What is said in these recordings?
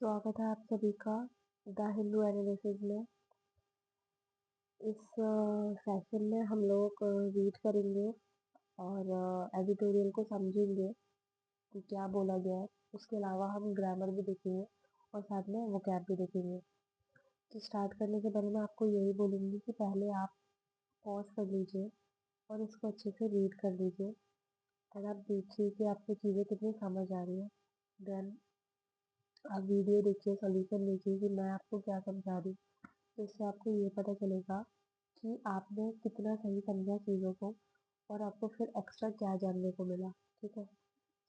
स्वागत है आप सभी का द हिंदू एनालिसिस में। इस सेशन में हम लोग रीड करेंगे और एडिटोरियल को समझेंगे कि क्या बोला गया है। उसके अलावा हम ग्रामर भी देखेंगे और साथ में वोकैब भी देखेंगे। तो स्टार्ट करने से पहले मैं आपको यही बोलूँगी कि पहले आप पॉज कर लीजिए और इसको अच्छे से रीड कर लीजिए और आप देखिए कि आपको चीज़ें कितनी समझ आ रही हैं। देन आप वीडियो देखिए, सोल्यूशन देखिए कि मैं आपको क्या समझा रही हूँ। तो इससे आपको ये पता चलेगा कि आपने कितना सही समझा चीज़ों को और आपको फिर एक्स्ट्रा क्या जानने को मिला। ठीक है,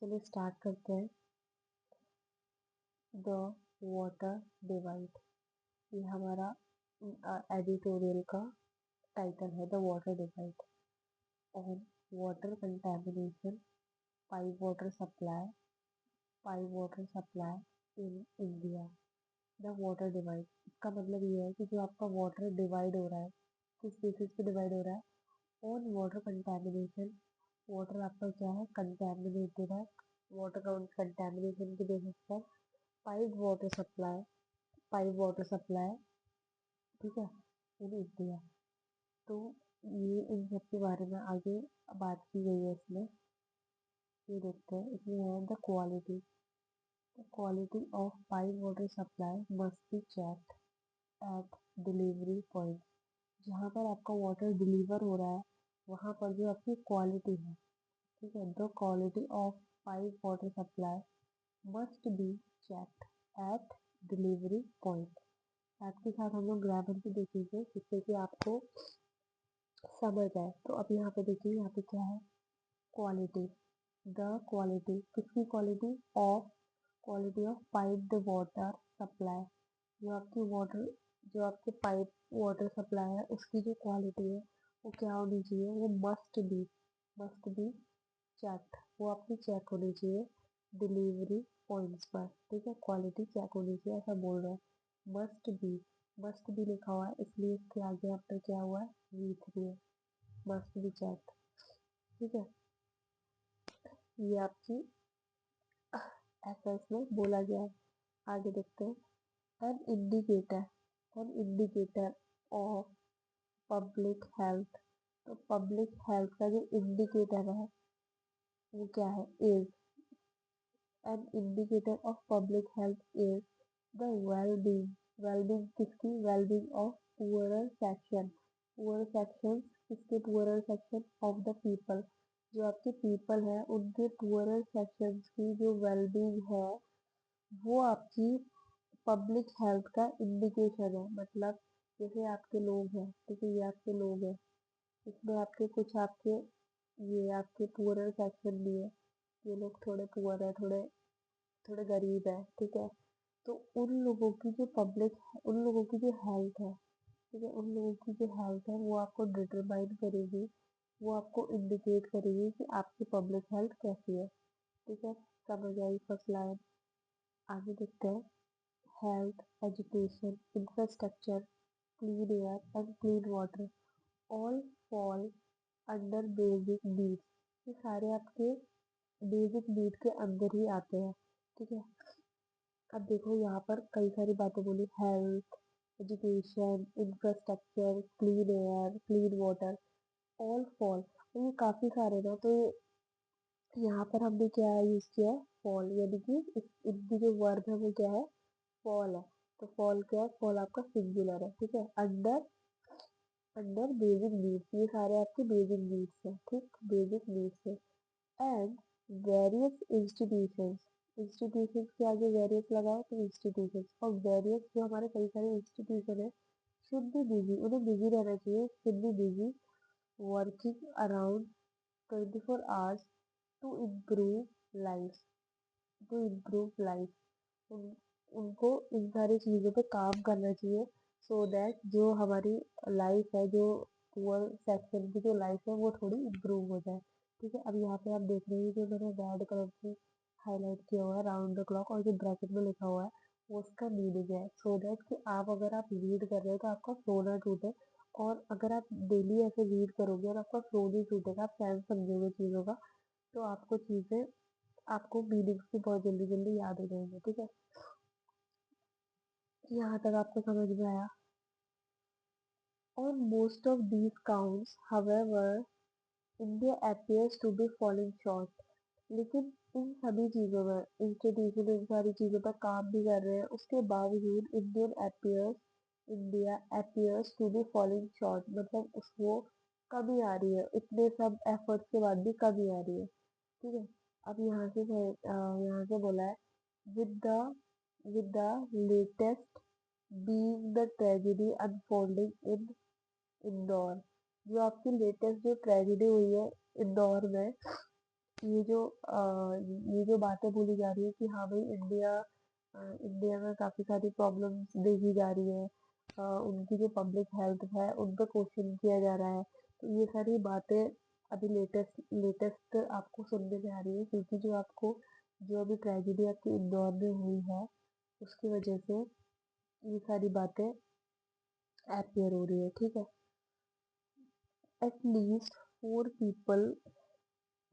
चलिए स्टार्ट करते हैं। द वाटर डिवाइड, ये हमारा एडिटोरियल का टाइटल है, the water divide on water contamination, pipe water supply in India. The water divide, इसका मतलब ये है कि जो आपका वाटर डिवाइड हो रहा है, किस बेसिस पे डिवाइड हो रहा है? ऑन वाटर कंटेमिनेशन, वाटर आपका क्या है? कंटेमिनेटेड है। वाटर कंटेमिनेशन के बेसिस पर पाइप वाटर सप्लाई, ठीक है, इन इंडिया। तो ये इन सब के बारे में आगे बात की गई है इसमें। ये देखते हैं, इसमें है the quality of pipe water supply must be checked at delivery point. जहाँ पर आपका वाटर डिलीवर हो रहा है वहाँ पर जो आपकी क्वालिटी है, ठीक है, the quality of pipe water supply must be checked at delivery point. साथ के साथ हम लोग ग्रामर भी देखेंगे जिससे कि आपको समझ आए। तो अब यहाँ पे देखिए, यहाँ पे क्या है? क्वालिटी, द क्वालिटी, किसकी quality? Of, quality of pipe water supply. जो आपकी वाटर, जो आपके पाइप वाटर सप्लाई है उसकी जो क्वालिटी है वो क्या होनी चाहिए? वो मस्ट बी चेक, वो आपकी चेक होनी चाहिए डिलीवरी पॉइंट्स पर। ठीक है, क्वालिटी चेक होनी चाहिए ऐसा बोल रहा है। मस्ट बी लिखा हुआ है इसलिए इसके आगे आपका क्या हुआ है? V3 है, मस्ट बी चेक। ठीक है, ये आपकी ऐसा इसमें बोला गया है। आगे देखते हैं। An indicator of public health. तो पब्लिक हेल्थ का जो इंडिकेटर है वो क्या है? Is, an indicator of public health is the well-being. Well-being किसकी? Well-being of poorer section. Poorer section किसके? Poorer section of the people. जो आपके पीपल है उनके पुअरर सेक्शंस की जो वेल-बीइंग है वो आपकी पब्लिक हेल्थ का इंडिकेशन है। मतलब जैसे आपके लोग हैं, ठीक है, ये आपके लोग हैं, इसमें आपके कुछ आपके, ये आपके पुअरर सेक्शन भी है। ये लोग थोड़े पुअर है, थोड़े थोड़े गरीब है, ठीक है। तो उन लोगों की जो पब्लिक, उन लोगों की जो हेल्थ है, ठीक है, उन लोगों की जो हेल्थ है वो आपको डिटरमाइन करेगी, वो आपको इंडिकेट करेगी कि आपकी पब्लिक हेल्थ कैसी है। ठीक है, समझ आई फर्स्ट लाइन। आगे देखते हैं। Health, education, infrastructure, clean air and clean water all fall under basic needs. ये सारे आपके बेसिक नीड के अंदर ही आते हैं। ठीक है, अब देखो यहाँ पर कई सारी बातें बोली, health, education, infrastructure, clean air, clean water, all fall. तो ये काफी सारे ना, तो यहाँ पर हमने क्या यूज किया है? फॉल, यानी कि इनकी जो वर्ब है वो क्या है? फॉल है। तो फॉल क्या है? फॉल आपका सिंगुलर है। ठीक है, अंडर, अंडर बेसिक नीड्स, ये सारे आपके बेसिक नीड्स है। ठीक, बेसिक नीड्स है। एंड वेरियस इंस्टीट्यूशंस, इंस्टीट्यूशंस के आगे वेरियस लगाओ तो इंस्टीट्यूशंस, और वेरियस जो हमारे कई सारे इंस्टीट्यूशन है शुड बी बिजी, उन्हें बिजी रहना चाहिए, should be busy working around 24 hours to improve life, उन, उनको इन सारी चीज़ों पे काम करना चाहिए सो दैट जो हमारी लाइफ है, जो पुअर सेक्शन की जो लाइफ है वो थोड़ी इम्प्रूव हो जाए। ठीक है, अब यहाँ पे आप देख रहे हैं जो मैंने रेड कलर से हाईलाइट किया हुआ है राउंड द क्लॉक, और जो ब्रैकेट में लिखा हुआ है वो उसका मीनिंग है, सो दैट कि आप अगर आप रीड कर रहे हो तो आपका फ्लो ना टूटे। और अगर आप डेली ऐसे रीड करोगे और आपका फ्लो नहीं टूटेगा, आप सेंस समझोगे चीज़ों का, तो आपको चीज़ें, आपको मीनिंग्स भी बहुत जल्दी जल्दी याद हो जाएंगे। ठीक है, यहाँ तक आपको समझ में आया? On most of these counts, however, India appears to be falling short. लेकिन इन सभी चीजों में इंस्टीट्यूशन इन सारी चीजों पर काम भी कर रहे हैं, उसके बावजूद India appears to be falling short, मतलब उसको कमी आ रही है, इतने सब एफर्ट्स के बाद भी कमी आ रही है। ठीक है। अब यहाँ से बोला है with the with the latest being the tragedy unfolding in Indore. जो आपकी लेटेस्ट जो ट्रेजेडी हुई है इंदौर में, ये जो ये जो बातें बोली जा रही है कि हाँ भाई इंडिया में काफी सारी प्रॉब्लम्स देखी जा रही है, उनकी जो पब्लिक हेल्थ है उन पर क्वेश्चन किया जा रहा है, तो ये सारी बातें अभी लेटेस्ट लेटेस्ट आपको सुनने में आ रही है, क्योंकि जो अभी ट्रेजेडी आपकी इंदौर में हुई है उसकी वजह से ये सारी बातें अपियर हो रही है। ठीक है। एट लीस्ट 4 पीपल,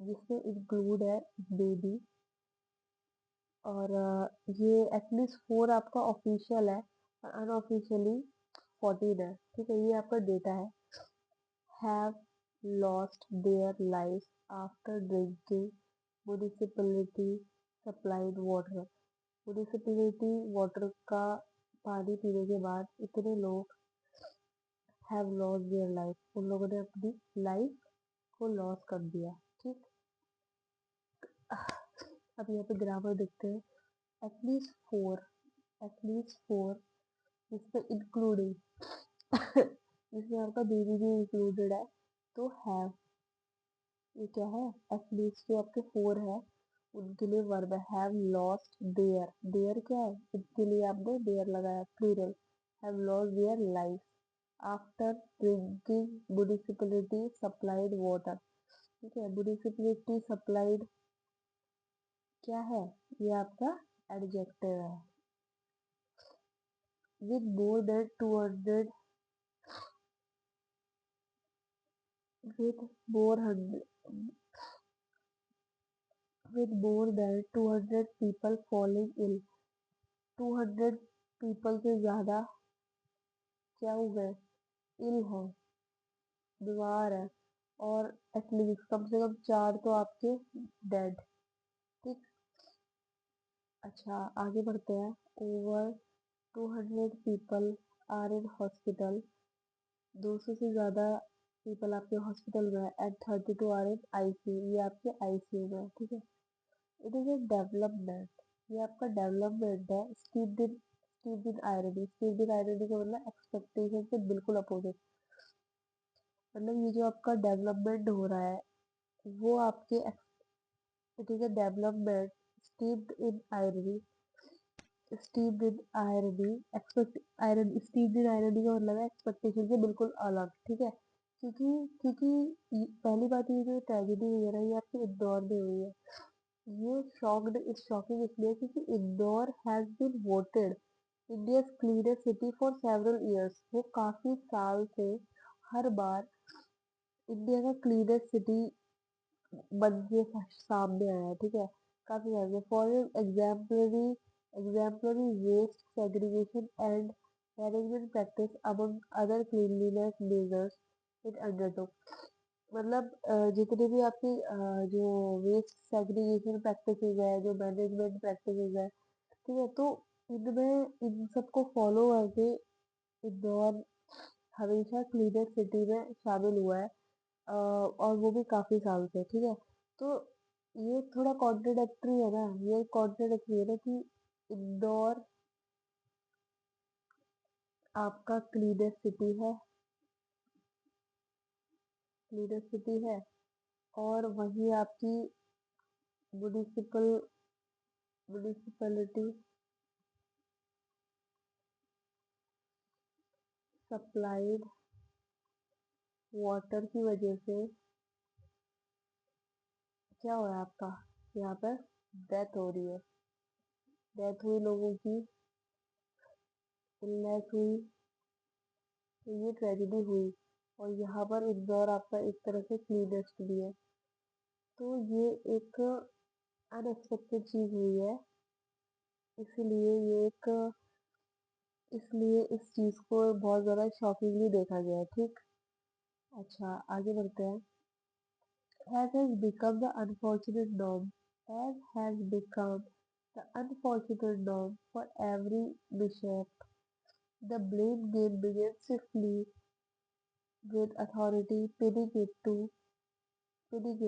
जिसमें इंक्लूड है बेबी, और ये एटलीस्ट 4 आपका ऑफिशियल है और अनऑफिशियली 14 है। ठीक है, ये आपका डेटा है। Have lost their life after drinking municipality supplied water. Municipality water का पानी पीने के बाद इतने लोग हैव लॉस्ट देयर लाइफ, उन लोगों ने अपनी लाइफ को लॉस कर दिया। ठीक। अब यहाँ पे ग्रामर देखते हैं। एटलीस्ट 4, एटलीस्ट 4, जिसमें इंक्लूडिंग जिसमें आपका बेबी भी इंक्लूडेड है, तो हैव, ये क्या है, एटलीस्ट जो आपके 4 है उनके लिए वर्ब है हैव लॉस्ट देयर। देयर क्या है, इसके लिए आपने देयर लगाया, plural, have lost their life after drinking municipality supplied water. ठीक है, म्युनिसिपैलिटी सप्लाइड क्या है, ये आपका एडजेक्टिव है। with more than 200 with more hundred with more than 200 people falling ill। 200 people से ज्यादा क्या हो गए, इल है, बीमार है, और एटलीस्ट कम से कम 4 तो आपके डेड। ठीक। अच्छा, आगे बढ़ते हैं। Over 200 people are in hospital. 200 से ज्यादा पीपल आपके हॉस्पिटल में है। एंड 32 आर इन आईसीयू, ये आपके आईसीयू में है। ठीक है। इट इज ए डेवलपमेंट, ये आपका डेवलपमेंट है। Steeped in irony, steeped in irony का मतलब एक्सपेक्टेशन से बिल्कुल अपोजिट। मतलब ये जो आपका डेवलपमेंट हो रहा है वो आपके, it is a development steeped in irony. Steeped in irony, expect iron, steeped in irony का मतलब है एक्सपेक्टेशन से बिल्कुल अलग। ठीक है। क्योंकि क्योंकि पहली बात, ये जो ट्रेजेडी हुई है ना, ये आपके इंदौर में हुई है। ये शॉकिंग इसलिए क्योंकि Indore has been voted India's cleanest city for several years. वो काफी साल से हर बार इंडिया का क्लीनेस्ट सिटी बन के सामने आया है। ठीक है। काफी साल से for exemplary waste segregation and management practice among other cleanliness measures it undertook. मतलब जितने भी आपकी जो वेस्ट सेग्रीगेशन प्रैक्टिसेस है, जो मैनेजमेंट प्रैक्टिसेस है, ठीक है, तो इनमें इन सबको फॉलो करके इंदौर हमेशा क्लीनेस्ट सिटी में शामिल हुआ है, और वो भी काफी साल से। ठीक है। तो ये थोड़ा कॉन्ट्रोडक्टरी है ना, ये कॉन्ट्रोडक्टरी है ना कि इंदौर आपका क्लीनेस्ट सिटी है, और वही आपकी म्युनिसिपल म्युनिसिपैलिटी सप्लाइड वाटर की वजह से क्या हो रहा है आपका, यहाँ पर डेथ हो रही है, डेथ हुई लोगों की, इलनेस हुई, तो ये ट्रेजेडी हुई। और यहाँ पर इंदौर आपका एक तरह से क्लीनेस्ट भी है, तो ये एक अनएक्सपेक्टेड चीज हुई है, इसीलिए ये एक इसलिए इस चीज को बहुत ज्यादा शॉकिंगली देखा गया है। ठीक। अच्छा, आगे बढ़ते हैं। As has become the unfortunate norm, as has become the unfortunate norm for every mishap, the blame game begins swiftly with authority pinning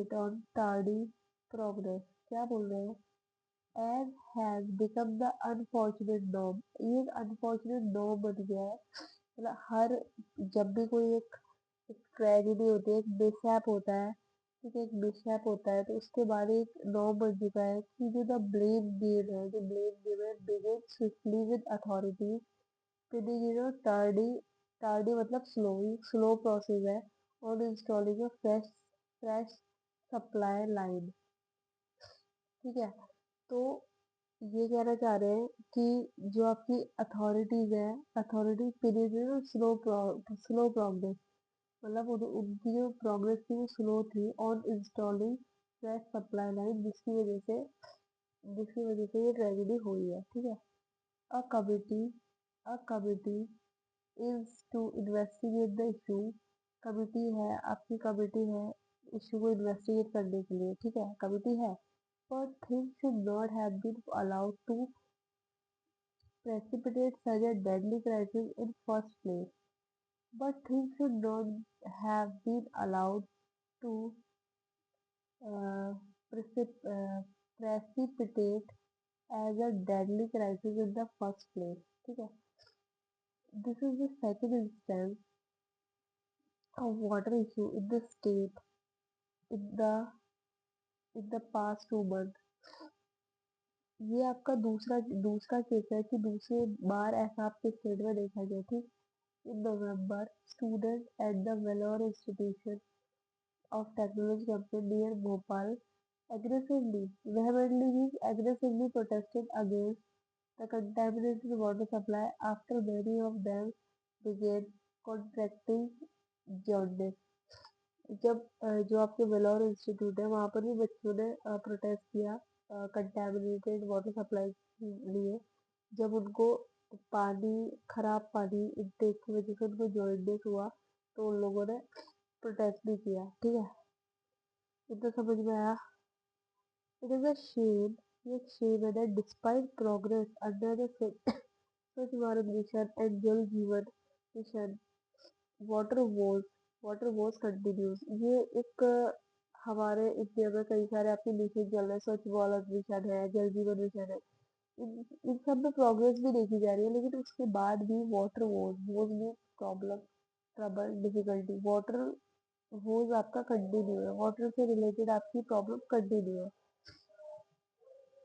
it on tardy progress. क्या बोल रहे हैं? As has become the unfortunate norm. ये एक unfortunate norm बन गया है। मतलब हर जब भी कोई एक ट्रेजेडी होती है, एक मिसहैप होता है, ठीक है, एक मिसहैप होता है, तो उसके बाद एक नॉर्म बन चुका है कि जो ब्लेम गेम है बिगिन स्विफ्टली विद अथॉरिटी, फिर ये जो टार्डी मतलब स्लो प्रोसेस है, और इंस्टॉलिंग अ फ्रेश सप्लाई लाइन। ठीक है। तो ये कहना चाह रहे हैं कि जो आपकी अथॉरिटीज है, अथॉरिटी पीरियड स्लो प्रोग्रेस, मतलब उनकी जो प्रोग्रेस थी वो स्लो थी on installing fresh supply line, जिसकी वजह से ये ट्रेजेडी हुई है। ठीक है। A committee a committee is to investigate the issue. Committee है, आपकी कमिटी है इशू को इन्वेस्टिगेट करने के लिए। ठीक है, कमिटी है, but things should not have been allowed to precipitate such a deadly crisis in first place. But things should not have been allowed to uh, precipitate as a deadly crisis in the first place. ठीक है। This is the second instance of water issue in the state in the past 2 months. ये आपका दूसरा दूसरा case है कि दूसरी बार ऐसा आपके स्टेट में देखा गया। ठीक। In November, students at the Vellore Institution of Technology Campus near Bhopal aggressively protested against the contaminated water supply after many of them began contracting jaundice. जब जो आपके वेलोर इंस्टीट्यूट है वहाँ पर भी बच्चों ने प्रोटेस्ट किया कंटेमिनेटेड वाटर सप्लाई के लिए, जब उनको पानी खराब पानी इनटेक की वजह से उनको जॉन्डिस हुआ, तो उन लोगों ने प्रोटेस्ट भी किया। ठीक है, इतना समझ में आया। इट इज अ शेम, ये एक शेम है that despite progress under the स्वच्छ भारत मिशन एंड जल जीवन mission, water Wars water Wars continues. ये एक हमारे इंडिया में कई सारे आपके मिशन चल रहे हैं, स्वच्छ भारत मिशन है, जल जीवन मिशन है, इन इन सब में प्रोग्रेस भी देखी जा रही है, लेकिन उसके बाद भी वाटर वोज में problem, trouble, difficulty, water was आपका कंटिन्यू है, वाटर से रिलेटेड आपकी प्रॉब्लम कंटिन्यू है।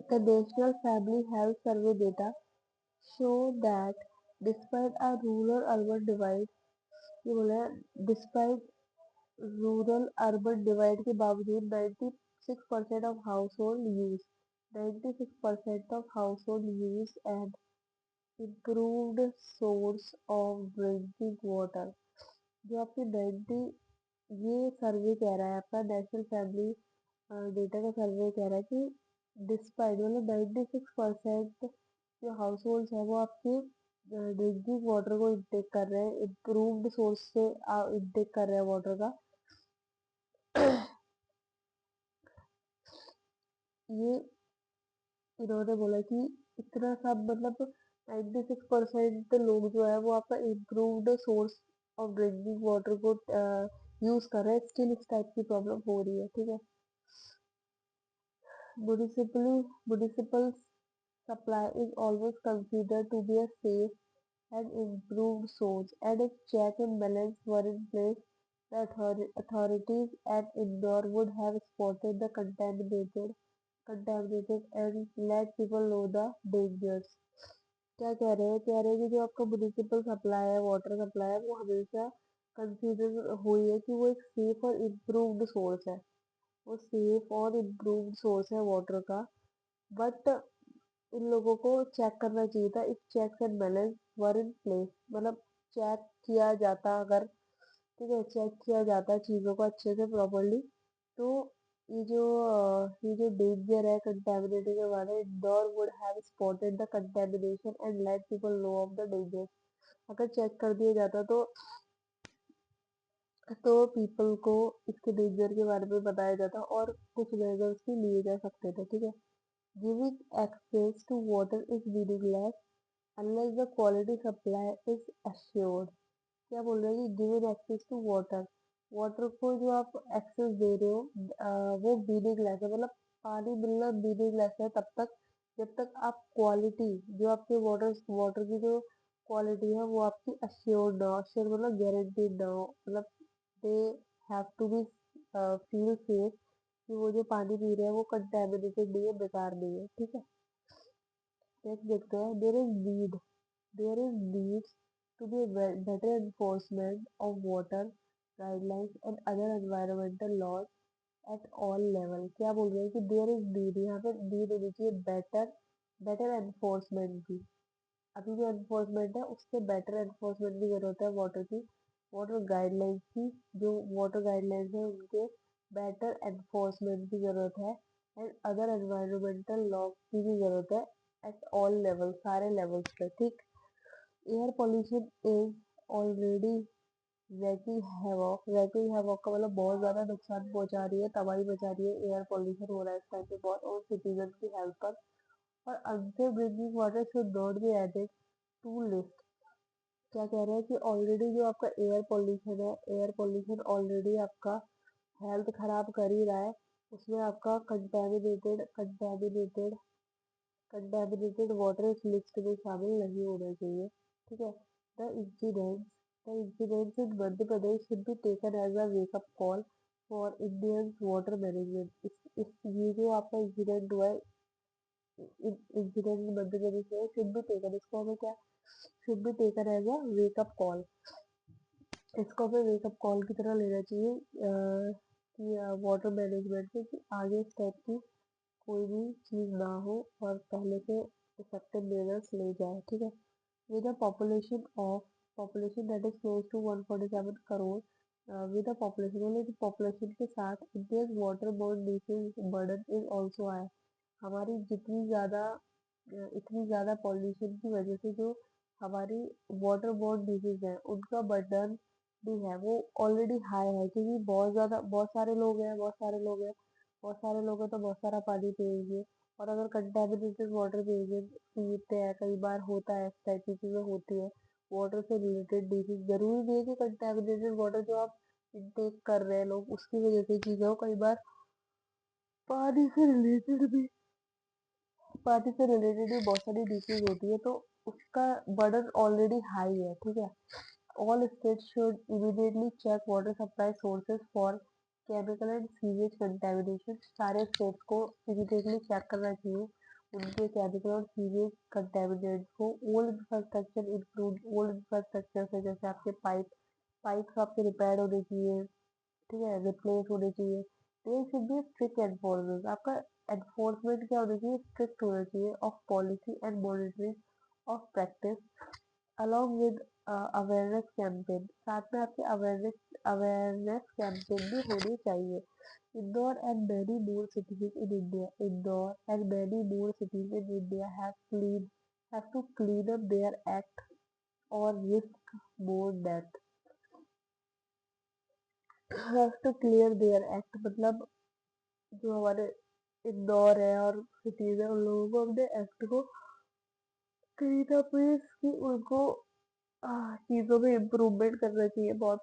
The national family health survey data show that despite a rural urban divide, ये बोला है डिस्पाइट रूरल अर्बन डिवाइड के बावजूद 96% of household use 96% of household use and improved source of drinking water. जो आपकी 90, ये सर्वे कह रहा है, आपका नेशनल फैमिली डेटा का सर्वे कह रहा है कि डिस्पाइट मतलब 96% जो हाउस होल्ड है वो आपके ड्रिंकिंग वाटर को इंटेक कर रहे हैं, इम्प्रूव्ड सोर्स से इंटेक कर रहे हैं वाटर का। ये इन्होंने बोला कि इतना सब मतलब 96% लोग जो है वो आपका improved source of drinking water को यूज कर रहे हैं, स्टिल इस टाइप की प्रॉब्लम हो रही है। ठीक है। Municipal supply is always considered to be a safe and improved source, and if check and balance were in place, the authorities at Indore would have spotted the contaminated and let people know the dangers. क्या कह रहे हैं? कह रहे हैं कि जो आपका म्युनिसिपल सप्लाई है, वाटर सप्लाई है, वो हमेशा कंसीडर हुई है कि वो एक सेफ और इम्प्रूव्ड सोर्स है, वो सेफ और इम्प्रूव्ड सोर्स है वाटर का। बट इन लोगों को चेक करना चाहिए था, if checks and balance were in place, मतलब चेक किया जाता अगर, ठीक है, चेक किया जाता चीज़ों को अच्छे से प्रॉपरली, तो ये जो डेंजर है कंटेमिनेटिंग के बारे में, Indore would have spotted the contamination and let people know of the danger. अगर चेक कर दिया जाता तो पीपल को इसके डेंजर के बारे में बताया जाता और कुछ मेजर्स भी लिए जा सकते थे, ठीक है। Giving access to water is meaningless unless the quality supply is assured। क्या बोल रहे हैं कि given access to water, water को जो आप एक्सेस दे रहे हो वो मीनिंगलेस है, मतलब पानी मिलना मीनिंगलेस है तब तक जब तक आप क्वालिटी, जो आपके वाटर वाटर की जो क्वालिटी है वो आपकी अश्योर्ड ना हो। अश्योर्ड मतलब गारंटीड ना हो, मतलब they have to be feel safe कि वो जो पानी पी रहे हैं वो कंटेमिनेटेड नहीं है, बेकार नहीं है, ठीक है। नेक्स्ट देखते हैं, there is need to be better enforcement of water guidelines and other environmental laws at all level। क्या बोल रहे हैं कि there is need, यहाँ पे need होनी चाहिए बेटर एनफोर्समेंट की। अभी जो एनफोर्समेंट है उससे बेटर एनफोर्समेंट की जरूरत है वाटर की, वाटर गाइडलाइंस की, जो वाटर गाइडलाइंस है उनके बेटर एनफोर्समेंट की जरूरत है एंड अदर एनवायरमेंटल लॉ की भी जरूरत है एट ऑल लेवल, सारे लेवल्स पे, ठीक। Air pollution is already ranking havoc का मतलब बहुत ज्यादा नुकसान पहुंचा रही है, तबाही मचा रही है। एयर पॉल्यूशन हो रहा है इस टाइम पे बहुत, और सिटीजन की हेल्थ पर। और unsafe drinking water should not be added to list. क्या कह रहे हैं कि ऑलरेडी जो आपका एयर पॉल्यूशन है, एयर पॉल्यूशन ऑलरेडी आपका हेल्थ खराब कर ही रहा है, उसमें आपका कंटेमिनेटेड वाटर इस लिस्ट में शामिल नहीं होना चाहिए, ठीक है। The incidents the incidents in Madhya Pradesh should be taken as a wake up call for Indian water management. इस ये जो आपका इंसिडेंट हुआ है, इंसिडेंट मध्य प्रदेश में, शुड बी टेकन, इसको हमें क्या, should be taken as a wake up call, इसको हमें वेकअप कॉल की तरह लेना चाहिए कि वाटर मैनेजमेंट में, कि आगे इस टाइप की कोई भी चीज ना हो और पहले से इफेक्टिव मेजर्स ले जाए, ठीक है। with a population that is close to 147 crore, with a population, मतलब पॉपुलेशन के साथ India's waterborne disease burden is also high। हमारी इतनी ज़्यादा पॉल्यूशन की वजह से जो हमारी वाटर बोर्न डिजीज है उनका बर्डन भी है, वो ऑलरेडी हाई है, क्योंकि बहुत सारे लोग हैं तो बहुत सारा पानी पिएंगे। और अगर कंटेमिनेटेड वाटर पिएंगे, पीते हैं, कई बार होता है, इस टाइप की चीज़ें होती है। वाटर से रिलेटेड डिजीज, जरूरी नहीं है कि कंटेमिनेटेड वाटर जो आप इनटेक कर रहे हैं लोग उसकी वजह से चीज़ें हो, कई बार पानी से रिलेटेड भी पार्टी से रिलेटेड भी बहुत सारी डिसीज होती है, तो उसका बर्डन ऑलरेडी हाई है, ठीक है। All states should immediately check water supply sources for chemical and sewage contamination. सारे स्टेट्स को इमीडिएटली चेक करना चाहिए उनके केमिकल और सीवेज कंटेमिनेंट को। Old infrastructure include, old infrastructure से जैसे आपके पाइप्स आपके रिपेयर होने चाहिए, ठीक है, रिप्लेस होने चाहिए। There should be strict enforcement, आपका एनफोर्समेंट क्या होना चाहिए, स्ट्रिक्ट होना चाहिए of policy and monitoring of practice along with awareness campaign. साथ में आपके अवेयरनेस कैंपेन भी होनी चाहिए। Indore and many more cities in India have to clean up their act or risk more death। have to clear their act मतलब जो हमारे इंदौर है और सिटीज है उन लोगों को अपने एक्ट को कहीं ना कहीं कि उनको चीजों में इम्प्रूवमेंट करना चाहिए बहुत,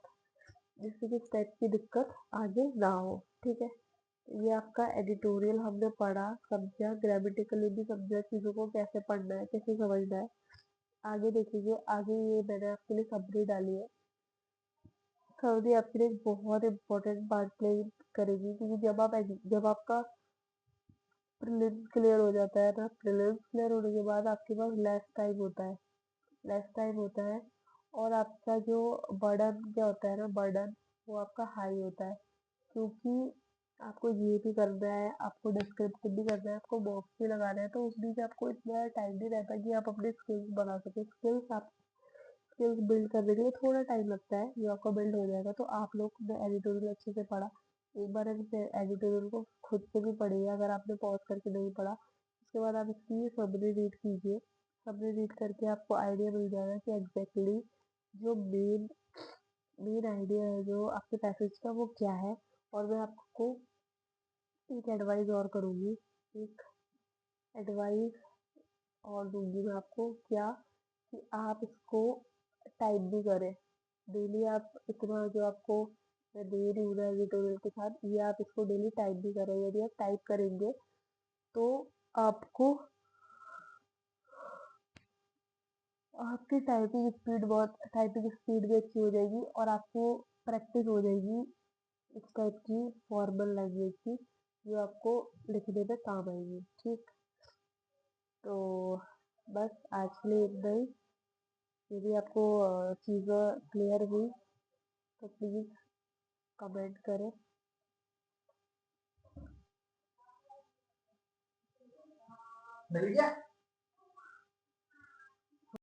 जिससे कि इस टाइप की दिक्कत आगे ना हो, ठीक है। ये आपका एडिटोरियल हमने पढ़ा, समझा, ग्रामेटिकली भी समझा चीजों को, कैसे पढ़ना है, कैसे समझना है। आगे देखेंगे, आगे ये मैंने आपके लिए समरी डाली है। समरी आपके लिए बहुत इंपॉर्टेंट पार्ट प्ले करेगी, क्योंकि जब आपका प्रीलिम्स क्लियर हो जाता है ना, प्रीलिम्स क्लियर होने के बाद आपके पास लेस टाइम होता है और आपका जो बर्डन क्या होता है ना, बर्डन वो आपका हाई होता है, क्योंकि आपको ये भी करना है, आपको डिस्क्रिप्टिव भी करना है, आपको बॉक्स भी लगाना है, तो उस बीच आपको इतना टाइम नहीं रहता कि आप अपने स्किल्स बना सके। स्किल्स बिल्ड करने के लिए थोड़ा टाइम लगता है, जो आपका बिल्ड हो जाएगा। तो आप लोग ने एडिटोरियल अच्छे से पढ़ा, एक बार इस एडिटोरियल को खुद से भी पढ़िए अगर आपने पॉज करके नहीं पढ़ा। उसके बाद आप इसकी समरी रीड कीजिए। समरी रीड करके आपको आइडिया मिल जाएगा कि एग्जैक्टली जो मेन मेन आइडिया है जो आपके पैसेज का वो क्या है। और मैं आपको एक एडवाइस और करूँगी, एक एडवाइस और दूंगी मैं आपको क्या, कि आप इसको टाइप भी करें। डेली आप इतना जो आपको मैं दे रही हूँ ना एडिटोरियल के साथ, ये आप इसको डेली टाइप भी करें। यदि आप टाइप करेंगे तो आपको आपकी टाइपिंग स्पीड भी अच्छी हो जाएगी और आपको प्रैक्टिस हो जाएगी इस टाइप की फॉर्मल लैंग्वेज की, जो आपको लिखने में काम आएगी। ठीक, तो बस आज के लिए इतना ही। यदि आपको चीज़ें क्लियर हुई तो प्लीज़ कमेंट करें। मिल गया।